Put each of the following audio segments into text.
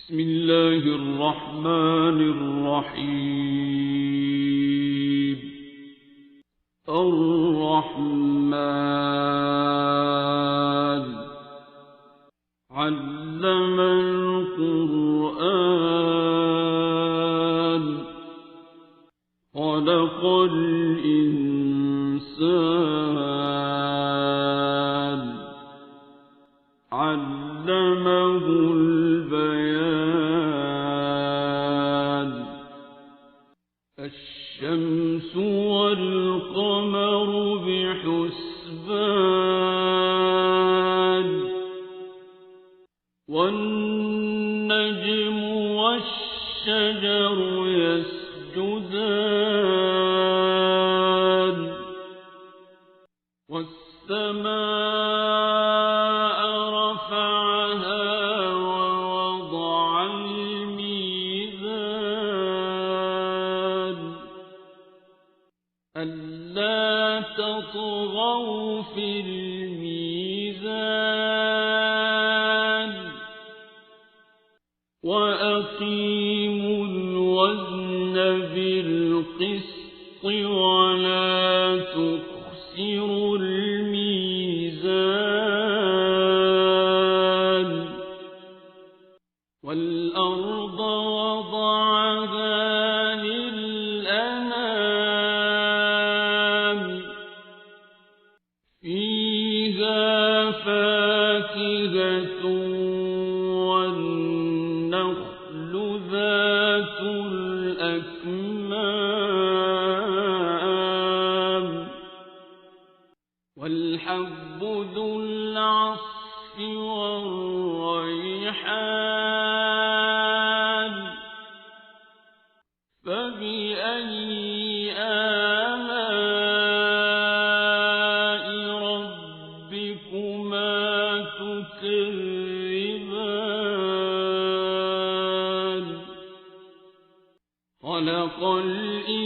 بسم الله الرحمن الرحيم. الرحمن علم القرآن خلق الإنسان علمه البيان. الشمس والقمر بحسبان والنجم والشجر يسجدان والسماء رفعها ووضع الميزان ألا تطغوا في الميزان وأقيموا الوزن بالقسط ولا تخسروا الميزان. والأرض وضعها للأنام فيها فاكهة والنخل ذات الأكمام والحب ذو العصف والريحان. فبأي آلاء ربكما تكذبان. خلق الإنسان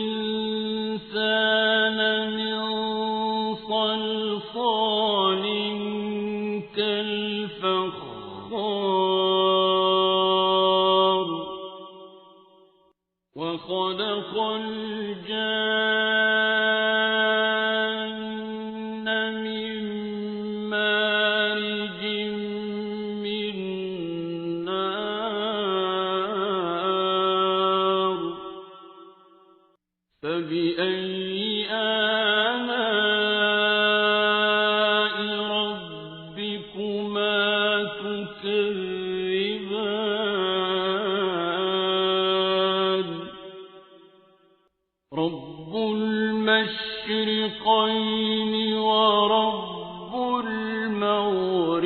من صلصال كالفخار وخلق الجان من مارج من نار. فبأي آلاء ربكما تكذبان. رب المشرقين ورب المغربين.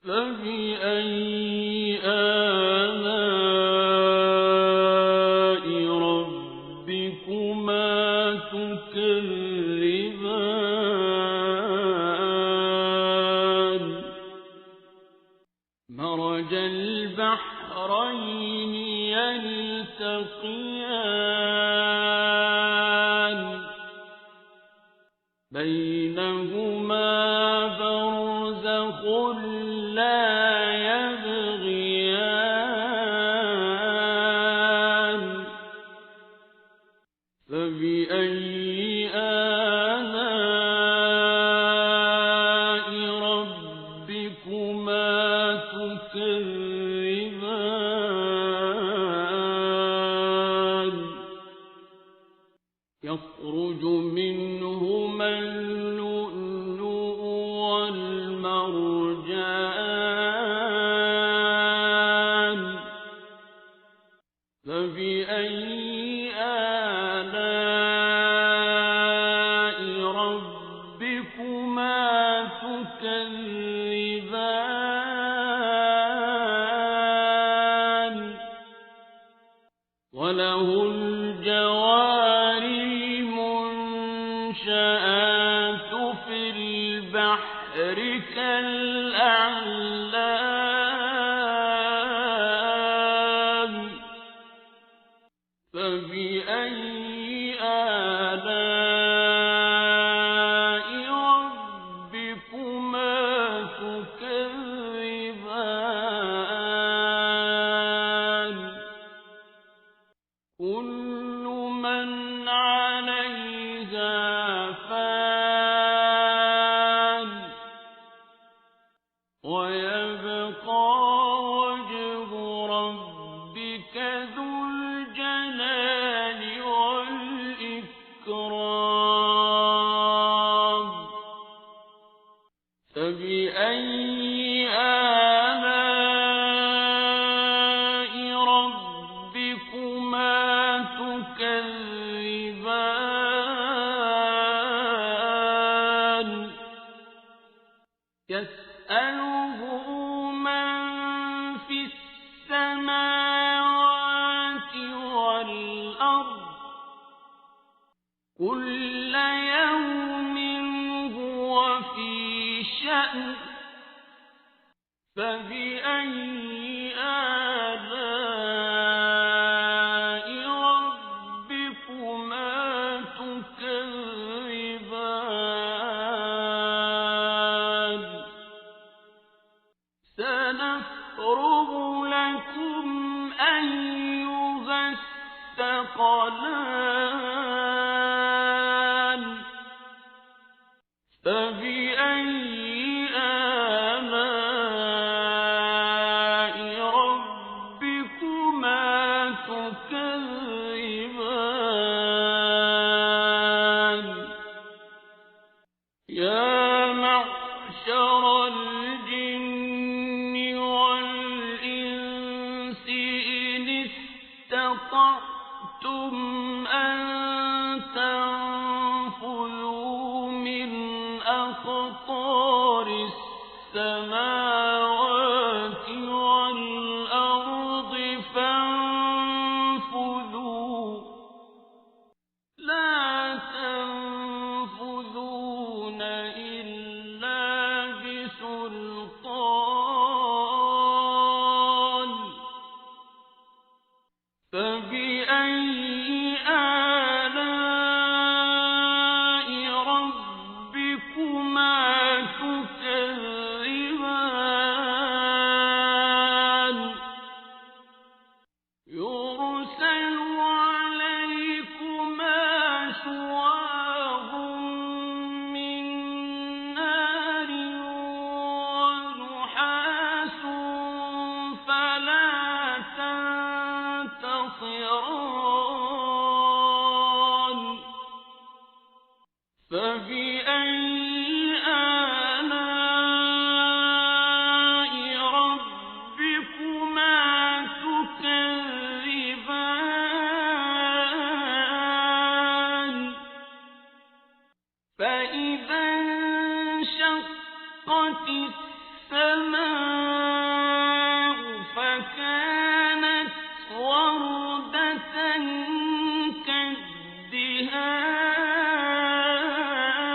فبأي آلاء ربكما تكذبان. مرج البحرين يلتقيان بينهما برزخ لا يبغيان. فبأي آلاء ربكما تكذبان. يخرج منهما اللؤلؤ والمرجان. فبأي آلاء ربكما تكذبان. وله الجوار المنشآت في البحر كالأعلام. فبأي آلاء ربكما تكذبان. فبأي آلاء ربكما تكذبان يسأله من في السماوات والأرض كل يوم هو في شأن فبأي آلاء ربكما تكذبان سنفرغ لكم أيها الثقلان فبأي آلاء ربكما تكذبان يا معشر الجن والإنس إن استطعتم أن تنفذوا من أقطار السماوات والأرض فانفذوا لا تنفذون إلا بسلطان فبأي آلاء ربكما تكذبان يرسل عليكما شواظ من نار ونحاس فلا تنتصران فبأي آلاء ربكما تكذبان فإذا انشقت السماء فكانت وردة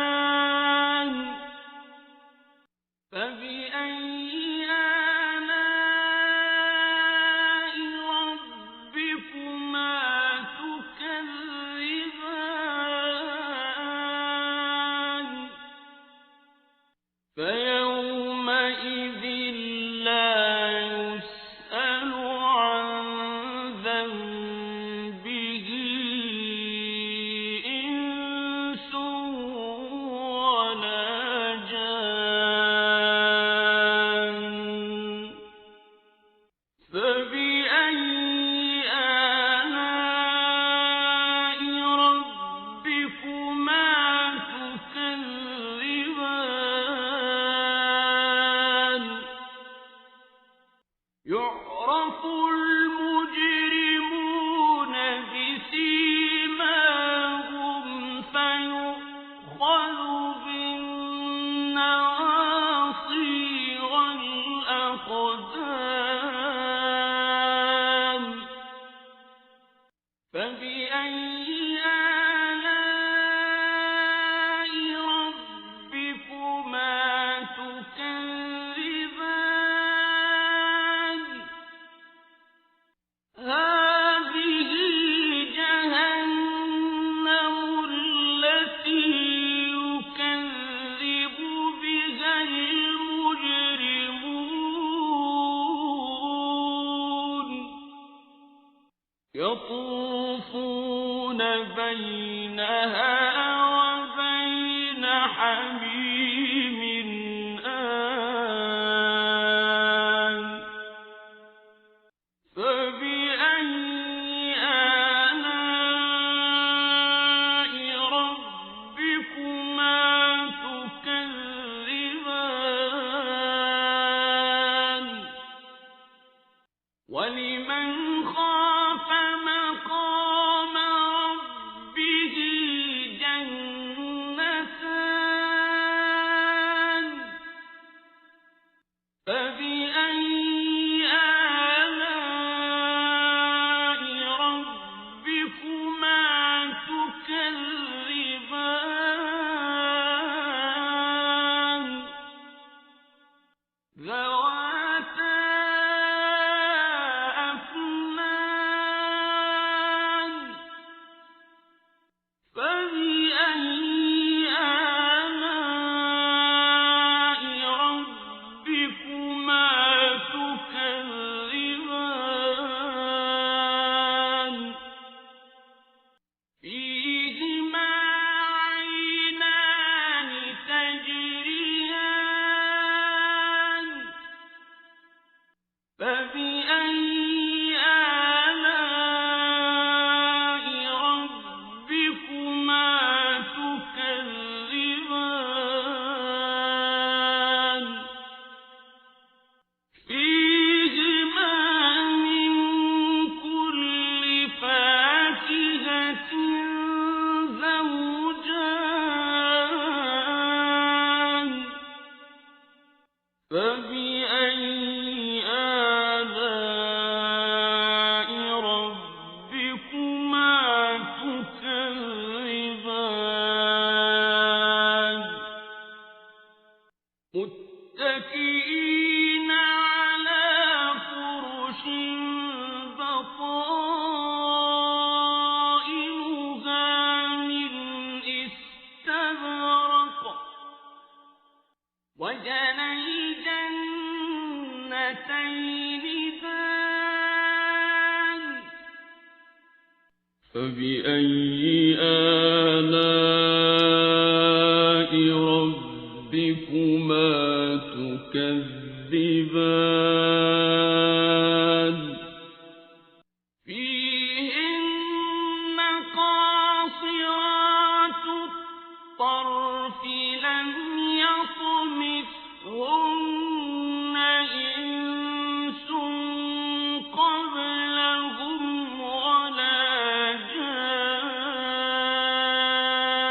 كالدهان فبأي آلاء ربكما تكذبان فيومئذ لا يسأل عن ذنبه إنس ولا جان فبأي آلاء ربكما تكذبان يعرف المجرمون بسيماهم فيؤخذ بالنواصي والأقدام فبأي آلاء ربكما تكذبان هذه جهنم التي يكذب بها المجرمون يطوفون بينها وبين حميم آن فبأي آلاء ربكما تكذبان فبأي آلاء ربكما تكذبان ذواتا أفنان فبأي آلاء ربكما تكذبان فيهما عينان تجريان فبأي آلاء ربكما تكذبان فيهما من كل فاكهة زوجان فبأي آلاء ربكما تكذبان متكئين على فرش بطائنها من استبرق وجنى الجنتين دان فبأي آلاء ربكما تكذبان فيهن قاصرات الطرف لم يطمثهن إنس قبلهم ولا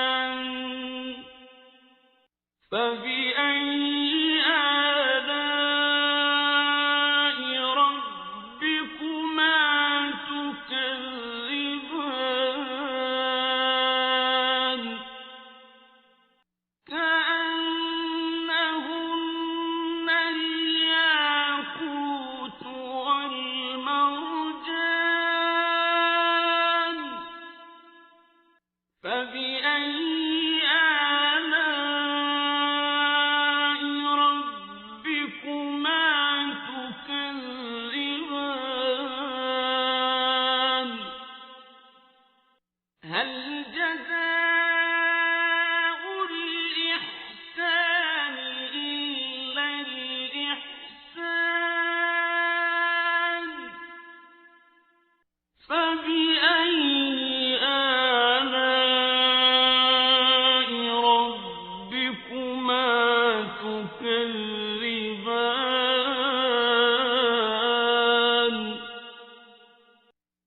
جان فبأي آلاء ربكما تكذبان كأنهن الياقوت والمرجان فبأي آلاء ربكما تكذبان هل جزاء الإحسان إلا الإحسان فبأي آلاء ربكما تكذبان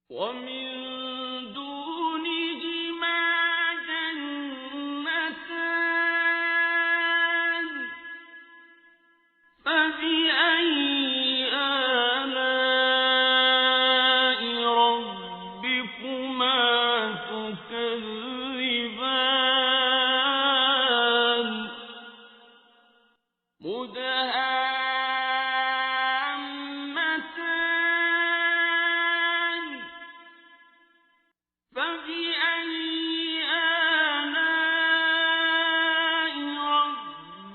ومن دونهما جنتان فبأي آلاء ربكما تكذبان مدهامتان فبأي آلاء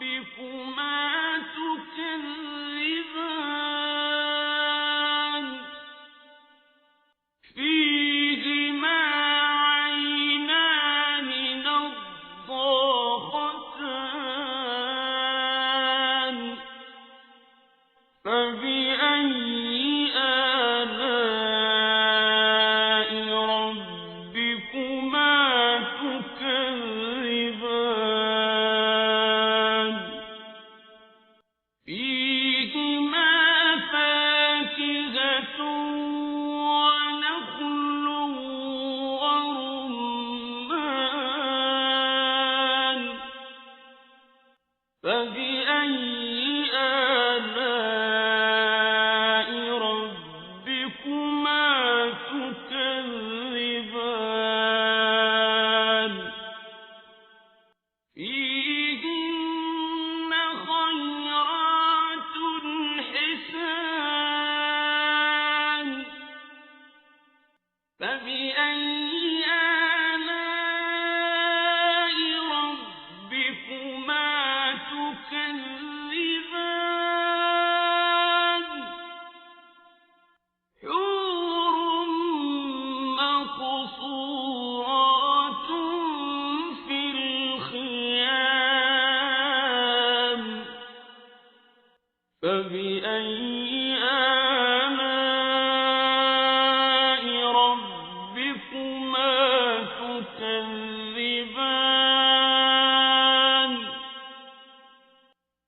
ربكما تكذبان فيهما عينان نضاختان فبأي آلاء ربكما تكذبان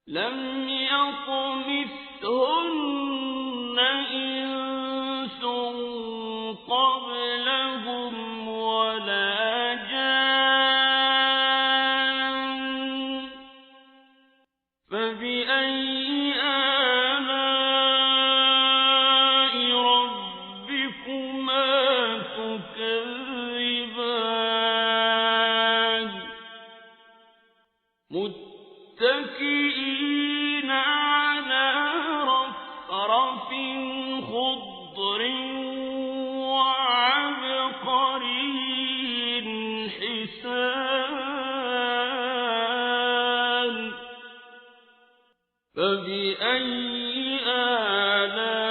لم يطمثهن إنس قبلهم ولا جان فبأي آلاء ربكما تكذبان متكئين على رفرف خضر وعبقري حسان فبأي آلاء